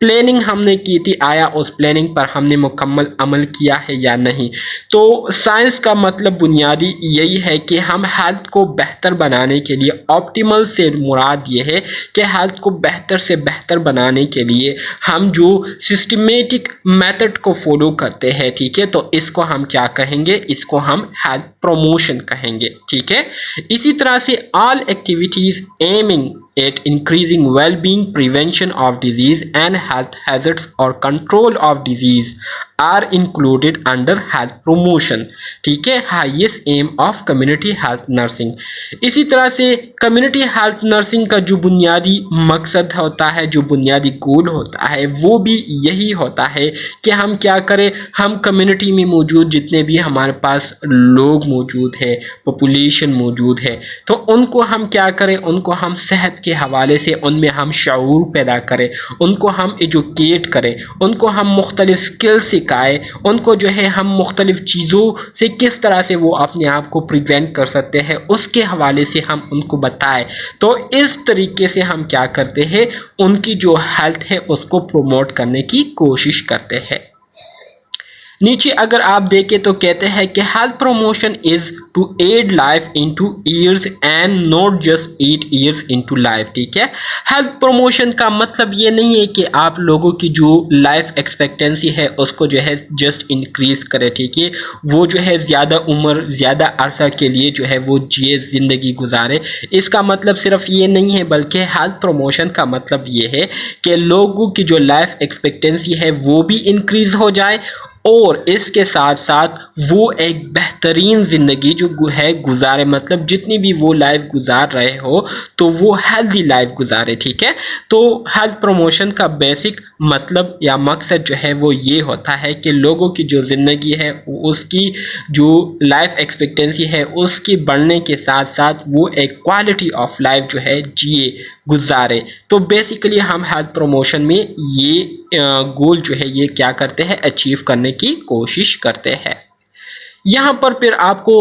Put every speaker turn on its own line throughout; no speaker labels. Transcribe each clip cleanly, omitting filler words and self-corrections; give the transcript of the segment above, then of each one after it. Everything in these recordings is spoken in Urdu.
پلاننگ ہم نے کی تھی، آیا اس پلاننگ پر ہم نے مکمل عمل کیا ہے یا نہیں۔ تو سائنس کا مطلب بنیادی یہی ہے کہ ہم ہیلتھ کو بہتر بنانے کے لیے، آپٹیمل سے مراد یہ ہے کہ ہیلتھ کو بہتر سے بہتر بنانے کے لیے ہم جو سسٹمیٹک میتھڈ کو فالو کرتے ہیں، ٹھیک ہے، تو اس کو ہم کیا کہیں گے؟ اس کو ہم ہیلتھ پروموشن کہیں گے، ٹھیک ہے۔ اسی طرح سے all activities among at increasing well-being, prevention of disease and health hazards or control of disease are included under health promotion، ٹھیک ہے، highest aim of community health nursing۔ اسی طرح سے کمیونٹی ہیلتھ نرسنگ کا جو بنیادی مقصد ہوتا ہے، جو بنیادی گول ہوتا ہے، وہ بھی یہی ہوتا ہے کہ ہم کیا کریں؟ ہم کمیونٹی میں موجود جتنے بھی ہمارے پاس لوگ موجود ہے، پاپولیشن موجود ہے، تو ان کو ہم کیا کریں؟ ان کو ہم صحت کے حوالے سے ان میں ہم شعور پیدا کریں، ان کو ہم ایجوکیٹ کریں، ان کو ہم مختلف سکل سکھائیں، ان کو جو ہے ہم مختلف چیزوں سے کس طرح سے وہ اپنے آپ کو پریونٹ کر سکتے ہیں، اس کے حوالے سے ہم ان کو بتائیں۔ تو اس طریقے سے ہم کیا کرتے ہیں؟ ان کی جو ہیلتھ ہے اس کو پروموٹ کرنے کی کوشش کرتے ہیں۔ نیچے اگر آپ دیکھیں تو کہتے ہیں کہ health promotion is to add life into years and not just 8 years into life, ٹھیک ہے۔ ہیلتھ پروموشن کا مطلب یہ نہیں ہے کہ آپ لوگوں کی جو لائف ایکسپیکٹنسی ہے اس کو جو ہے جسٹ انکریز کرے، ٹھیک ہے، وہ جو ہے زیادہ عمر، زیادہ عرصہ کے لیے جو ہے وہ جیے، زندگی گزارے۔ اس کا مطلب صرف یہ نہیں ہے، بلکہ ہیلتھ پروموشن کا مطلب یہ ہے کہ لوگوں کی جو لائف ایکسپیکٹنسی ہے وہ بھی انکریز ہو جائے، اور اس کے ساتھ ساتھ وہ ایک بہترین زندگی جو ہے گزارے، مطلب جتنی بھی وہ لائف گزار رہے ہو تو وہ ہیلدی لائف گزارے، ٹھیک ہے۔ تو ہیلتھ پروموشن کا بیسک مطلب یا مقصد جو ہے وہ یہ ہوتا ہے کہ لوگوں کی جو زندگی ہے، اس کی جو لائف ایکسپیکٹنسی ہے اس کی بڑھنے کے ساتھ ساتھ وہ ایک کوالٹی آف لائف جو ہے جیے، گزارے۔ تو بیسیکلی ہم ہیلتھ پروموشن میں یہ گول جو ہے یہ کیا کرتے ہیں؟ اچیو کرنے کی کوشش کرتے ہیں۔ یہاں پر پھر آپ کو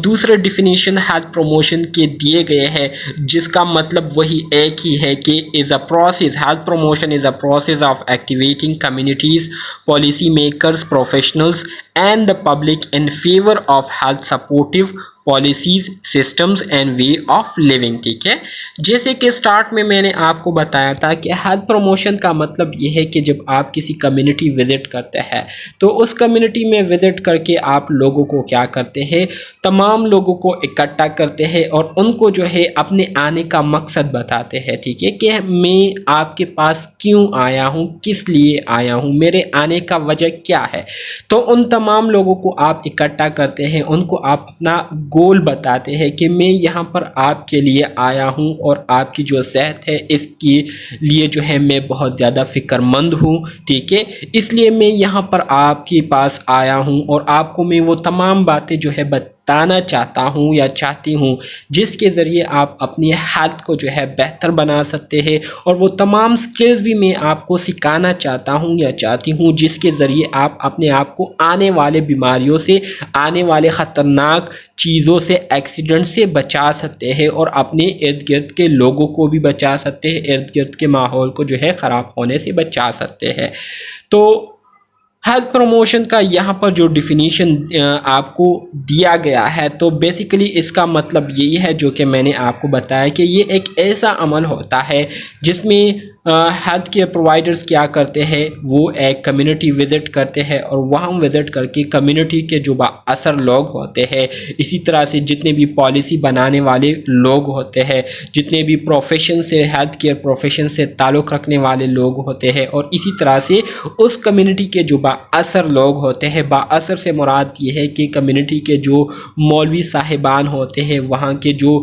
دوسرے ڈیفینیشن ہیلتھ پروموشن کے دیے گئے ہیں، جس کا مطلب وہی ایک ہی ہے کہ is a process, health promotion is a process of activating communities, policy makers, professionals and the public in favour of health supportive policies, systems and way of living, ٹھیک ہے۔ جیسے کہ سٹارٹ میں نے آپ کو بتایا تھا کہ ہیلتھ پروموشن کا مطلب یہ ہے کہ جب آپ کسی کمیونٹی وزٹ کرتے ہیں تو اس کمیونٹی میں وزٹ کر کے آپ لوگوں کو کیا کرتے ہیں؟ تمام لوگوں کو اکٹھا کرتے ہیں اور ان کو جو ہے اپنے آنے کا مقصد بتاتے ہیں، ٹھیک ہے، کہ میں آپ کے پاس کیوں آیا ہوں، کس لیے آیا ہوں، میرے آنے کا وجہ کیا ہے۔ تو ان تمام لوگوں کو آپ اکٹھا کرتے ہیں، ان کو آپ اپنا گول بتاتے ہیں کہ میں یہاں پر آپ کے لیے آیا ہوں اور آپ کی جو صحت ہے اس کے لیے جو ہے میں بہت زیادہ فکر مند ہوں، ٹھیک ہے، اس لیے میں یہاں پر آپ کے پاس آیا ہوں اور آپ کو میں وہ تمام باتیں جو ہے بتانا چاہتا ہوں یا چاہتی ہوں جس کے ذریعے آپ اپنی ہیلتھ کو جو ہے بہتر بنا سکتے ہیں، اور وہ تمام سکلز بھی میں آپ کو سکھانا چاہتا ہوں یا چاہتی ہوں جس کے ذریعے آپ اپنے آپ کو آنے والے بیماریوں سے، آنے والے خطرناک چیزوں سے، ایکسیڈنٹ سے بچا سکتے ہیں اور اپنے ارد گرد کے لوگوں کو بھی بچا سکتے ہیں، ارد گرد کے ماحول کو جو ہے خراب ہونے سے بچا سکتے ہیں۔ تو ہیلتھ پروموشن کا یہاں پر جو ڈیفینیشن آپ کو دیا گیا ہے، تو بیسیکلی اس کا مطلب یہی ہے جو کہ میں نے آپ کو بتایا کہ یہ ایک ایسا عمل ہوتا ہے جس میں ہیلتھ کیئر پرووائڈرز کیا کرتے ہیں؟ وہ ایک کمیونٹی وزٹ کرتے ہیں اور وہاں وزٹ کر کے کمیونٹی کے جو با اثر لوگ ہوتے ہیں، اسی طرح سے جتنے بھی پالیسی بنانے والے لوگ ہوتے ہیں، جتنے بھی پروفیشن سے، ہیلتھ کیئر پروفیشن سے تعلق رکھنے والے لوگ ہوتے ہیں، اور اسی طرح سے اس کمیونٹی کے جو با اثر لوگ ہوتے ہیں، با اثر سے مراد یہ ہے کہ کمیونٹی کے جو مولوی صاحبان ہوتے ہیں، وہاں کے جو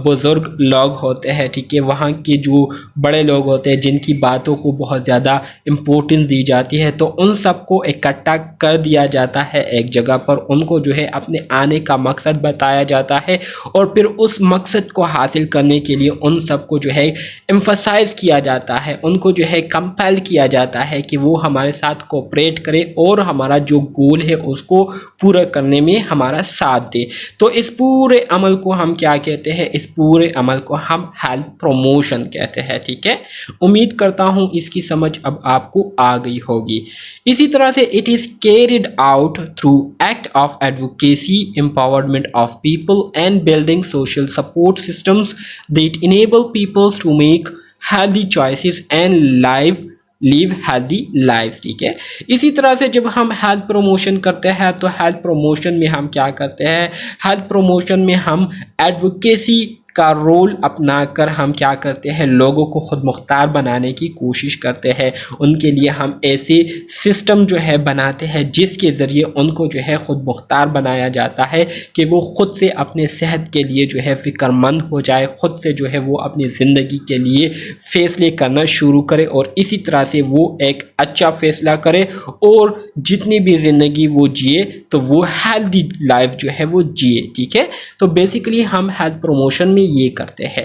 بزرگ لوگ ہوتے ہیں، ٹھیک ہے، وہاں کے جو بڑے لوگ ہوتے ہیں جن کی باتوں کو بہت زیادہ امپورٹنس دی جاتی ہے، تو ان سب کو اکٹھا کر دیا جاتا ہے ایک جگہ پر، ان کو جو ہے اپنے آنے کا مقصد بتایا جاتا ہے، اور پھر اس مقصد کو حاصل کرنے کے لیے ان سب کو جو ہے ایمفسائز کیا جاتا ہے، ان کو جو ہے کمپیل کیا جاتا ہے کہ وہ ہمارے ساتھ کوپریٹ کرے اور ہمارا جو گول ہے اس کو پورا کرنے میں ہمارا ساتھ دے۔ تو اس پورے عمل کو ہم کیا کہتے ہیں؟ اس پورے عمل کو ہم ہیلتھ پروموشن کہتے ہیں، ٹھیک ہے۔ امید کرتا ہوں اس کی سمجھ اب آپ کو آ گئی ہوگی۔ اسی طرح سے it is carried out through act of advocacy, empowerment of people and building social support systems that enable peoples to make healthy choices and live healthy life, ٹھیک ہے۔ اسی طرح سے جب ہم ہیلتھ پروموشن کرتے ہیں تو ہیلتھ پروموشن میں ہم کیا کرتے ہیں، ہیلتھ پروموشن میں ہم ایڈوکیسی کا رول اپنا کر ہم کیا کرتے ہیں، لوگوں کو خود مختار بنانے کی کوشش کرتے ہیں۔ ان کے لیے ہم ایسے سسٹم جو ہے بناتے ہیں جس کے ذریعے ان کو جو ہے خود مختار بنایا جاتا ہے کہ وہ خود سے اپنے صحت کے لیے جو ہے فکر مند ہو جائے، خود سے جو ہے وہ اپنی زندگی کے لیے فیصلے کرنا شروع کرے اور اسی طرح سے وہ ایک اچھا فیصلہ کرے اور جتنی بھی زندگی وہ جیے تو وہ ہیلدی لائف جو ہے وہ جیے، ٹھیک ہے۔ تو بیسیکلی ہم ہیلتھ پروموشن میں یہ کرتے ہیں۔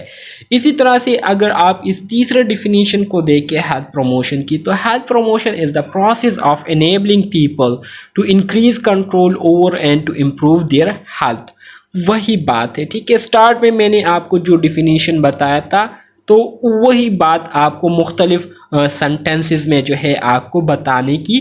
اسی طرح سے اگر آپ اس تیسرے ڈیفینیشن کو دیکھیں ہیلتھ پروموشن کی، تو health promotion is the process of enabling people to increase control over and to improve their health. وہی بات ہے، ٹھیک ہے۔ اسٹارٹ میں نے آپ کو جو ڈیفینیشن بتایا تھا تو وہی بات آپ کو مختلف سنٹینسز میں جو ہے آپ کو بتانے کی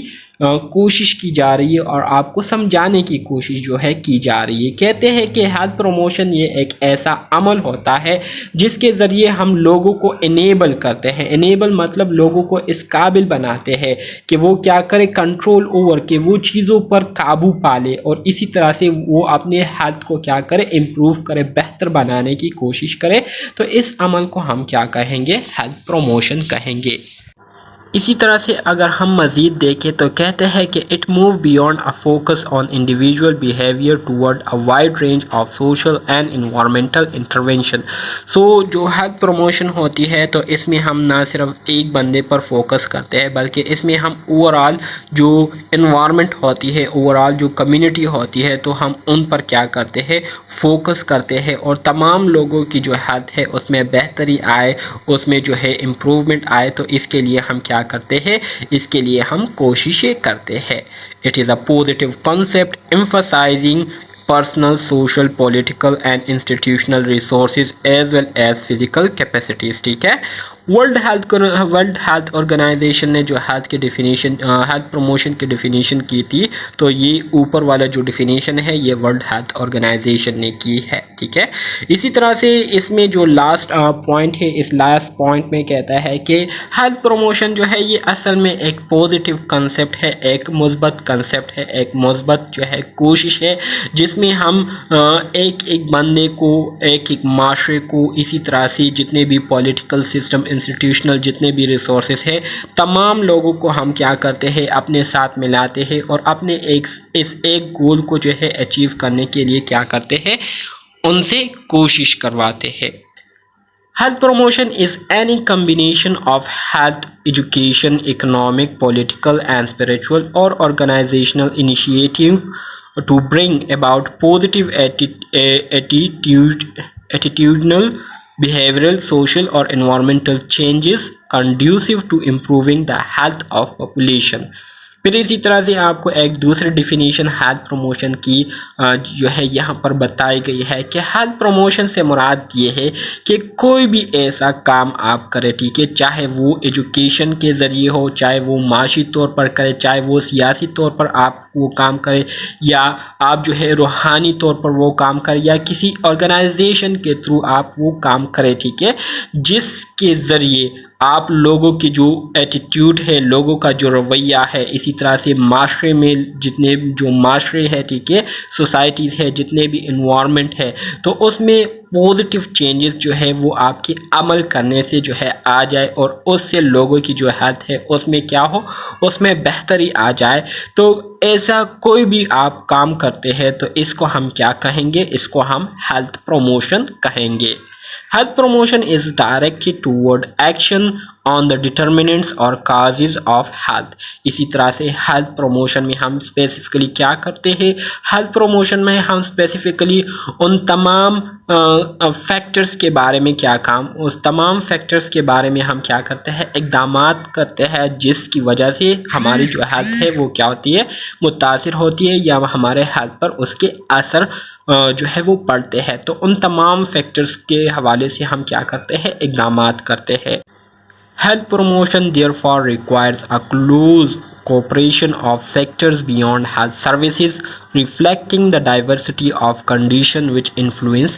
کوشش کی جا رہی ہے اور آپ کو سمجھانے کی کوشش جو ہے کی جا رہی ہے۔ کہتے ہیں کہ ہیلتھ پروموشن یہ ایک ایسا عمل ہوتا ہے جس کے ذریعے ہم لوگوں کو انیبل کرتے ہیں۔ انیبل مطلب لوگوں کو اس قابل بناتے ہیں کہ وہ کیا کرے، کنٹرول اوور، کہ وہ چیزوں پر قابو پالے اور اسی طرح سے وہ اپنے ہیلتھ کو کیا کرے، امپروو کرے، بہتر بنانے کی کوشش کرے۔ تو اس عمل کو ہم کیا کہیں گے، ہیلتھ پروموشن کہیں گے۔ اسی طرح سے اگر ہم مزید دیکھیں تو کہتے ہیں کہ it move beyond a focus on individual behaviour toward a wide range of social and environmental intervention. So جو ہیلتھ پروموشن ہوتی ہے تو اس میں ہم نہ صرف ایک بندے پر فوکس کرتے ہیں بلکہ اس میں ہم اوور آل جو انوائرمنٹ ہوتی ہے، اوور آل جو کمیونٹی ہوتی ہے تو ہم ان پر کیا کرتے ہیں، فوکس کرتے ہیں اور تمام لوگوں کی جو ہیلتھ ہے اس میں بہتری آئے، اس میں جو ہے امپروومنٹ آئے، تو اس کے لیے ہم کیا کرتے ہیں، اس کے لیے ہم کوششیں کرتے ہیں۔ It is a positive concept emphasizing personal, social, political and institutional resources as well as physical capacities، ٹھیک ہے۔ ورلڈ ہیلتھ آرگنائزیشن نے جو ہیلتھ کی ڈیفینیشن، ہیلتھ پروموشن کی ڈیفینیشن کی تھی تو یہ اوپر والا جو ڈیفینیشن ہے یہ ورلڈ ہیلتھ آرگنائزیشن نے کی ہے، ٹھیک ہے۔ اسی طرح سے اس میں جو لاسٹ پوائنٹ ہے، اس لاسٹ پوائنٹ میں کہتا ہے کہ ہیلتھ پروموشن جو ہے یہ اصل میں ایک پازیٹیو کنسیپٹ ہے، ایک مثبت کنسیپٹ ہے، ایک مثبت جو ہے کوشش ہے جس میں ہم ایک بندے کو، ایک معاشرے کو، اسی طرح سے جتنے بھی پولیٹیکل سسٹم، انسٹیٹیوشنل جتنے بھی ریسورسز ہیں، تمام لوگوں کو ہم کیا کرتے ہیں، اپنے ساتھ ملاتے ہیں اور اپنے اس ایک گول کو جو ہے اچیو کرنے کے لیے کیا کرتے ہیں، ان سے کوشش کرواتے ہیں۔ Health promotion is any combination of health, education, economic, political and spiritual or organizational initiative to bring about positive attitudinal, behavioral, social or environmental changes conducive to improving the health of population۔ پھر اسی طرح سے آپ کو ایک دوسری ڈیفینیشن ہیلتھ پروموشن کی جو ہے یہاں پر بتائی گئی ہے کہ ہیلتھ پروموشن سے مراد یہ ہے کہ کوئی بھی ایسا کام آپ کرے، ٹھیک ہے، چاہے وہ ایجوکیشن کے ذریعے ہو، چاہے وہ معاشی طور پر کرے، چاہے وہ سیاسی طور پر آپ وہ کام کرے، یا آپ جو ہے روحانی طور پر وہ کام کرے، یا کسی آرگنائزیشن کے تھرو آپ وہ کام کرے، ٹھیک ہے، جس کے ذریعے آپ لوگوں کی جو ایٹیٹیوڈ ہے، لوگوں کا جو رویہ ہے، اسی طرح سے معاشرے میں جتنے جو معاشرے ہے، ٹھیک ہے، سوسائٹیز ہے، جتنے بھی انوائرمنٹ ہے، تو اس میں پازیٹیو چینجز جو ہے وہ آپ کے عمل کرنے سے جو ہے آ جائے اور اس سے لوگوں کی جو ہیلتھ ہے اس میں کیا ہو، اس میں بہتری آ جائے۔ تو ایسا کوئی بھی آپ کام کرتے ہیں تو اس کو ہم کیا کہیں گے، اس کو ہم ہیلتھ پروموشن کہیں گے۔ Health promotion is directed toward action on the determinants or causes of health۔ اسی طرح سے ہیلتھ پروموشن میں ہم اسپیسیفکلی کیا کرتے ہیں، ہیلتھ پروموشن میں ہم اسپیسیفکلی ان تمام فیکٹرز کے بارے میں اس تمام فیکٹرز کے بارے میں ہم کیا کرتے ہیں، اقدامات کرتے ہیں جس کی وجہ سے ہماری جو ہیلتھ ہے وہ کیا ہوتی ہے، متاثر ہوتی ہے، یا ہمارے ہیلتھ پر اس کے اثر جو ہے وہ پڑتے ہیں۔ تو ان تمام فیکٹرز کے حوالے سے ہم کیا کرتے ہیں، اقدامات کرتے ہیں۔ Health promotion therefore requires a close cooperation of sectors beyond health services, reflecting the diversity of condition which influence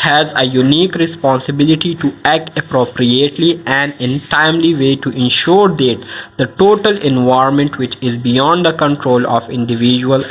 has a unique responsibility to act appropriately and in timely way to ensure that the total environment which is beyond the control of individual